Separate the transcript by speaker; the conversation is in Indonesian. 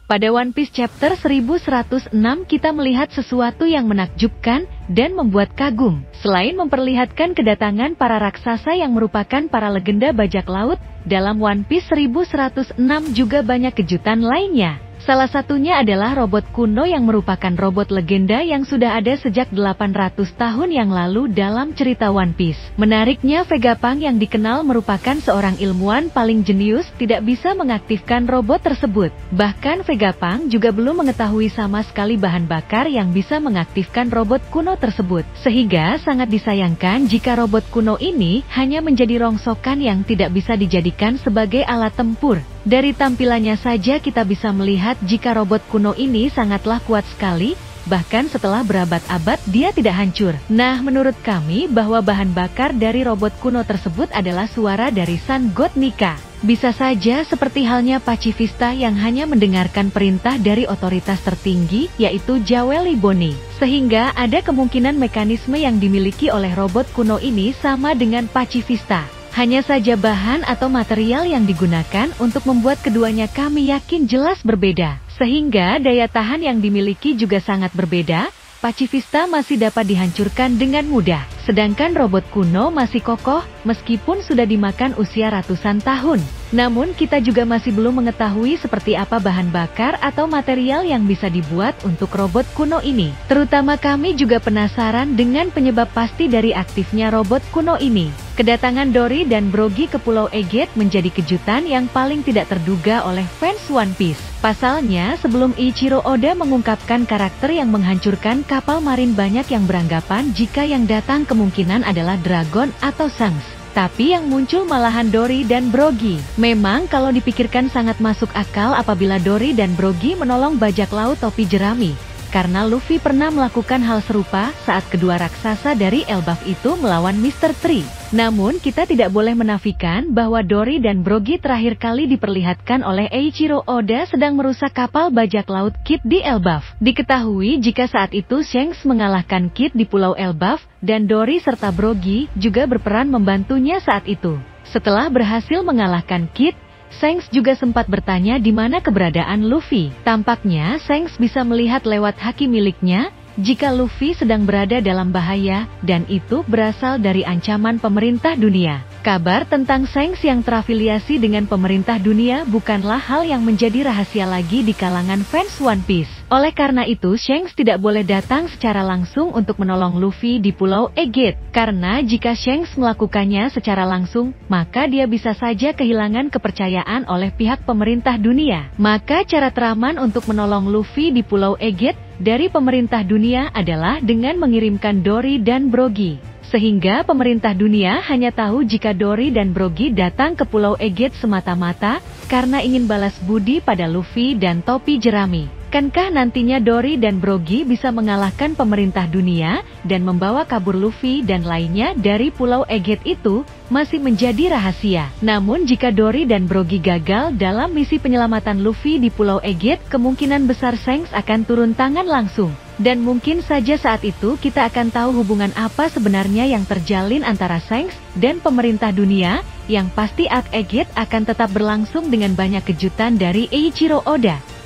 Speaker 1: Pada One Piece Chapter 1106 kita melihat sesuatu yang menakjubkan dan membuat kagum. Selain memperlihatkan kedatangan para raksasa yang merupakan para legenda bajak laut, dalam One Piece 1106 juga banyak kejutan lainnya. Salah satunya adalah robot kuno yang merupakan robot legenda yang sudah ada sejak 800 tahun yang lalu dalam cerita One Piece. Menariknya, Vegapunk yang dikenal merupakan seorang ilmuwan paling jenius tidak bisa mengaktifkan robot tersebut. Bahkan Vegapunk juga belum mengetahui sama sekali bahan bakar yang bisa mengaktifkan robot kuno tersebut. Sehingga sangat disayangkan jika robot kuno ini hanya menjadi rongsokan yang tidak bisa dijadikan sebagai alat tempur. Dari tampilannya saja kita bisa melihat jika robot kuno ini sangatlah kuat sekali, bahkan setelah berabad-abad dia tidak hancur. Nah, menurut kami bahwa bahan bakar dari robot kuno tersebut adalah suara dari Sun God Nika. Bisa saja seperti halnya Pacifista yang hanya mendengarkan perintah dari otoritas tertinggi, yaitu Jaweli Boni. Sehingga ada kemungkinan mekanisme yang dimiliki oleh robot kuno ini sama dengan Pacifista. Hanya saja bahan atau material yang digunakan untuk membuat keduanya kami yakin jelas berbeda. Sehingga daya tahan yang dimiliki juga sangat berbeda. Pacifista masih dapat dihancurkan dengan mudah. Sedangkan robot kuno masih kokoh meskipun sudah dimakan usia ratusan tahun. Namun kita juga masih belum mengetahui seperti apa bahan bakar atau material yang bisa dibuat untuk robot kuno ini. Terutama kami juga penasaran dengan penyebab pasti dari aktifnya robot kuno ini. Kedatangan Dory dan Brogy ke Pulau Egghead menjadi kejutan yang paling tidak terduga oleh fans One Piece. Pasalnya, sebelum Eiichiro Oda mengungkapkan karakter yang menghancurkan kapal marin, banyak yang beranggapan jika yang datang kemungkinan adalah Dragon atau Shanks. Tapi yang muncul malahan Dory dan Brogy. Memang kalau dipikirkan sangat masuk akal apabila Dory dan Brogy menolong bajak laut topi jerami. Karena Luffy pernah melakukan hal serupa saat kedua raksasa dari Elbaf itu melawan Mr. Tree. Namun kita tidak boleh menafikan bahwa Dory dan Brogy terakhir kali diperlihatkan oleh Eiichiro Oda sedang merusak kapal bajak laut Kid di Elbaf. Diketahui jika saat itu Shanks mengalahkan Kid di Pulau Elbaf, dan Dory serta Brogy juga berperan membantunya saat itu. Setelah berhasil mengalahkan Kid, Shanks juga sempat bertanya di mana keberadaan Luffy. Tampaknya Shanks bisa melihat lewat haki miliknya jika Luffy sedang berada dalam bahaya, dan itu berasal dari ancaman pemerintah dunia. Kabar tentang Shanks yang terafiliasi dengan pemerintah dunia bukanlah hal yang menjadi rahasia lagi di kalangan fans One Piece. Oleh karena itu, Shanks tidak boleh datang secara langsung untuk menolong Luffy di Pulau Egghead. Karena jika Shanks melakukannya secara langsung, maka dia bisa saja kehilangan kepercayaan oleh pihak pemerintah dunia. Maka cara teraman untuk menolong Luffy di Pulau Egghead dari pemerintah dunia adalah dengan mengirimkan Dory dan Brogy. Sehingga pemerintah dunia hanya tahu jika Dory dan Brogy datang ke Pulau Egghead semata-mata karena ingin balas budi pada Luffy dan topi jerami. Kankah nantinya Dory dan Brogy bisa mengalahkan pemerintah dunia dan membawa kabur Luffy dan lainnya dari Pulau Egghead itu masih menjadi rahasia. Namun jika Dory dan Brogy gagal dalam misi penyelamatan Luffy di Pulau Egghead, kemungkinan besar Shanks akan turun tangan langsung. Dan mungkin saja saat itu kita akan tahu hubungan apa sebenarnya yang terjalin antara Shanks dan pemerintah dunia. Yang pasti Arc Egghead akan tetap berlangsung dengan banyak kejutan dari Eiichiro Oda.